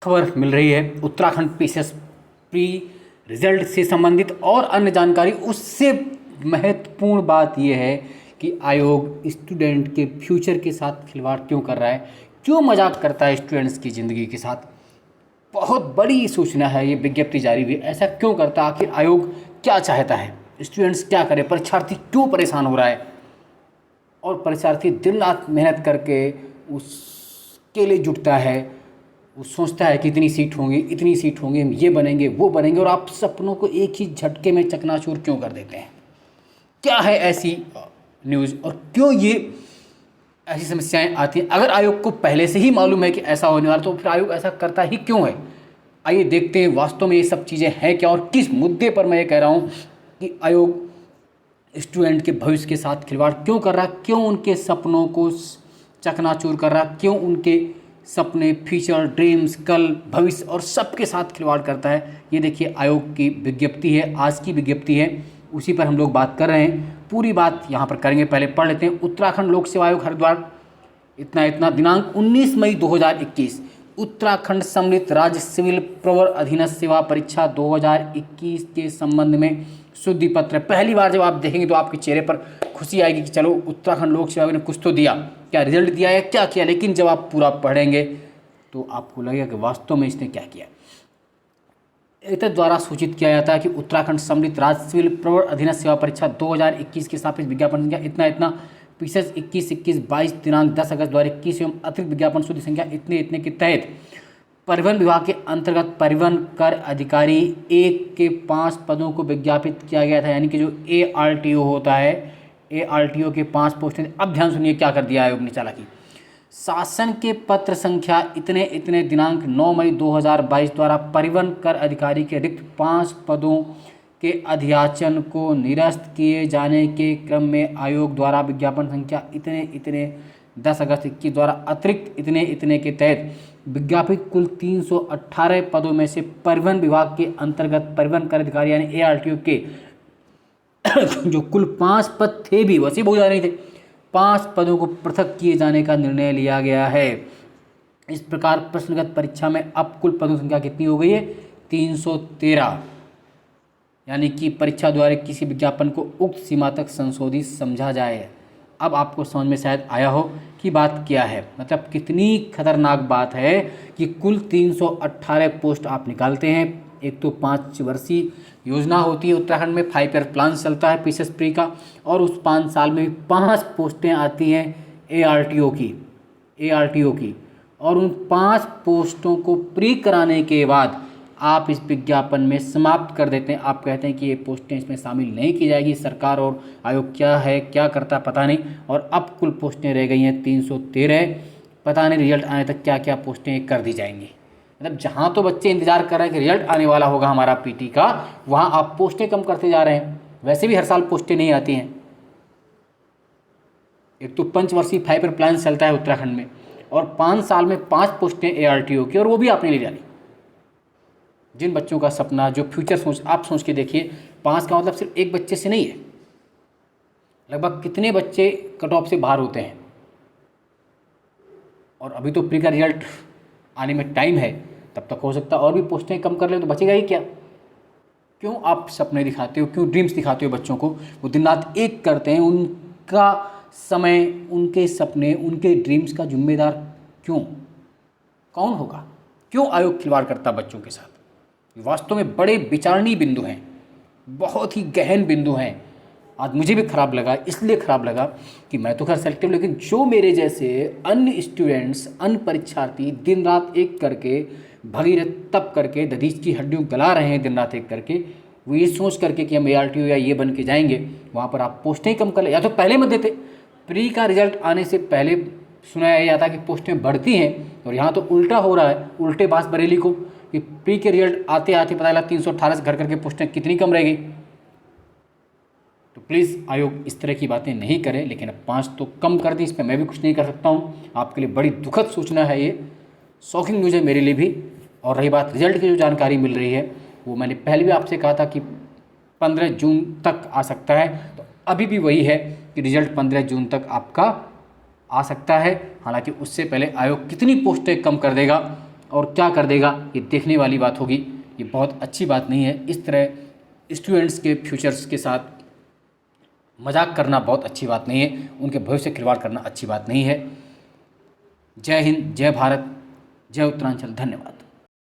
खबर मिल रही है उत्तराखंड पीसीएस प्री रिजल्ट से संबंधित और अन्य जानकारी। उससे महत्वपूर्ण बात यह है कि आयोग स्टूडेंट के फ्यूचर के साथ खिलवाड़ क्यों कर रहा है, क्यों मजाक करता है स्टूडेंट्स की ज़िंदगी के साथ। बहुत बड़ी सूचना है, ये विज्ञप्ति जारी हुई। ऐसा क्यों करता है, आखिर आयोग क्या चाहता है, स्टूडेंट्स क्या करे, परीक्षार्थी क्यों परेशान हो रहा है और परीक्षार्थी दिन रात मेहनत करके उसके लिए जुटता है। वो सोचता है कि इतनी सीट होंगी, इतनी सीट होंगी, हम ये बनेंगे वो बनेंगे, और आप सपनों को एक ही झटके में चकनाचूर क्यों कर देते हैं। क्या है ऐसी न्यूज़ और क्यों ये ऐसी समस्याएं आती हैं। अगर आयोग को पहले से ही मालूम है कि ऐसा होने वाला, तो फिर आयोग ऐसा करता ही क्यों है। आइए देखते हैं वास्तव में ये सब चीज़ें हैं क्या और किस मुद्दे पर मैं ये कह रहा हूँ कि आयोग स्टूडेंट के भविष्य के साथ खिलवाड़ क्यों कर रहा, क्यों उनके सपनों को चकनाचूर कर रहा, क्यों उनके सपने, फ्यूचर, ड्रीम्स, कल, भविष्य और सबके साथ खिलवाड़ करता है। ये देखिए आयोग की विज्ञप्ति है, आज की विज्ञप्ति है, उसी पर हम लोग बात कर रहे हैं। पूरी बात यहाँ पर करेंगे, पहले पढ़ लेते हैं। उत्तराखंड लोक सेवा आयोग हरिद्वार इतना दिनांक 19 मई 2021 उत्तराखंड सम्मिलित राज्य सिविल प्रवर अधीनस्थ सेवा परीक्षा 2021 के संबंध में शुद्धि पत्र। पहली बार जब आप देखेंगे तो आपके चेहरे पर खुशी आएगी कि चलो उत्तराखंड लोक सेवा आयोग ने कुछ तो दिया, क्या रिजल्ट दिया है, क्या किया। लेकिन जब आप पूरा पढ़ेंगे तो आपको लगेगा कि वास्तव में इसने क्या किया। एतद द्वारा सूचित किया जाता है कि उत्तराखंड सम्मिलित राज्य सिविल प्रवर अधीनस्थ सेवा परीक्षा 2021 के सापेक्ष विज्ञापन संख्या इतना पीसेस 21 दिनांक 10 अगस्त 2021 एवं अतिरिक्त विज्ञापन शुद्धि संख्या इतने के तहत परिवहन विभाग के अंतर्गत परिवहन कर अधिकारी 1 के 5 पदों को विज्ञापित किया गया था। यानी कि जो ARTO होता है, ARTO के 5 पोस्टें। अब ध्यान सुनिए क्या कर दिया आयोग ने चालाकी। शासन के पत्र संख्या इतने दिनांक 9 मई 2022 द्वारा परिवहन कर अधिकारी के रिक्त 5 पदों के अध्याचन को निरस्त किए जाने के क्रम में आयोग द्वारा विज्ञापन संख्या इतने 10 अगस्त 21 द्वारा अतिरिक्त इतने के तहत विज्ञापित कुल 318 पदों में से परिवहन विभाग के अंतर्गत परिवहन कर अधिकारी यानी ARTO के जो कुल 5 पद थे भी वैसे बहुत ज़्यादा नहीं थे, 5 पदों को पृथक किए जाने का निर्णय लिया गया है। इस प्रकार प्रश्नगत परीक्षा में अब कुल पदों की संख्या कितनी हो गई है, 313। यानी कि परीक्षा द्वारा किसी विज्ञापन को उक्त सीमा तक संशोधित समझा जाए। अब आपको समझ में शायद आया हो कि बात क्या है, मतलब कितनी खतरनाक बात है कि कुल 318 पोस्ट आप निकालते हैं। एक तो 5 वर्षीय योजना होती है उत्तराखंड में, 5 ईयर प्लान चलता है पीसीएस प्री का, और उस 5 साल में 5 पोस्टें आती हैं ARTO की, और उन 5 पोस्टों को प्री कराने के बाद आप इस विज्ञापन में समाप्त कर देते हैं। आप कहते हैं कि ये पोस्टें इसमें शामिल नहीं की जाएगी। सरकार और आयोग क्या करता पता नहीं। और अब कुल पोस्टें रह गई हैं 313। पता नहीं रिजल्ट आने तक क्या क्या पोस्टें कर दी जाएंगी। मतलब जहाँ तो बच्चे इंतजार कर रहे हैं कि रिजल्ट आने वाला होगा हमारा PT का, वहाँ आप पोस्टें कम करते जा रहे हैं। वैसे भी हर साल पोस्टें नहीं आती हैं। एक तो 5 वर्षीय 5 ईयर प्लान चलता है उत्तराखंड में, और 5 साल में 5 पोस्टें ARTO की, और वो भी आपने ले जानी। जिन बच्चों का सपना, जो फ्यूचर आप सोच के देखिए, 5 का मतलब सिर्फ एक बच्चे से नहीं है, लगभग कितने बच्चे कट ऑफ से बाहर होते हैं। और अभी तो प्री का रिजल्ट आने में टाइम है, तब तक हो सकता है और भी पोस्टें कम कर ले तो बचेगा ही क्या। क्यों आप सपने दिखाते हो, क्यों ड्रीम्स दिखाते हो बच्चों को। वो दिन रात एक करते हैं, उनका समय, उनके सपने, उनके ड्रीम्स का जिम्मेदार कौन होगा। क्यों आयोग खिलवाड़ करता बच्चों के साथ। वास्तव में बड़े विचारणीय बिंदु हैं, बहुत ही गहन बिंदु हैं। आज मुझे भी खराब लगा, इसलिए खराब लगा कि मैं तो खैर सेलेक्टिव, लेकिन जो मेरे जैसे अन्य स्टूडेंट्स, अन्य परीक्षार्थी दिन रात एक करके, भगीरथ तप करके, दधीच की हड्डियों गला रहे हैं दिन रात एक करके, वो ये सोच करके कि हम ARTO या ये बन के जाएंगे, वहाँ पर आप पोस्टें कम कर ले, या तो पहले मत देते। प्री का रिजल्ट आने से पहले सुनाया जाता कि पोस्टें बढ़ती हैं, और यहाँ तो उल्टा हो रहा है, उल्टे बास बरेली को, कि प्री के रिजल्ट आते आते पता चला 318 से घर करके पोस्टें कितनी कम रह गई। तो प्लीज़ आयोग इस तरह की बातें नहीं करे। लेकिन अब 5 तो कम कर दी, इस पर मैं भी कुछ नहीं कर सकता हूँ। आपके लिए बड़ी दुखद सूचना है, ये शॉकिंग न्यूज़ है मेरे लिए भी। और रही बात रिजल्ट की, जो जानकारी मिल रही है वो मैंने पहले भी आपसे कहा था कि 15 जून तक आ सकता है, तो अभी भी वही है कि रिजल्ट 15 जून तक आपका आ सकता है। हालांकि उससे पहले आयोग कितनी पोस्टें कम कर देगा और क्या कर देगा ये देखने वाली बात होगी। ये बहुत अच्छी बात नहीं है। इस तरह स्टूडेंट्स के फ्यूचर्स के साथ मजाक करना बहुत अच्छी बात नहीं है, उनके भविष्य खिलवाड़ करना अच्छी बात नहीं है। जय हिंद, जय भारत, जय उत्तरांचल। धन्यवाद।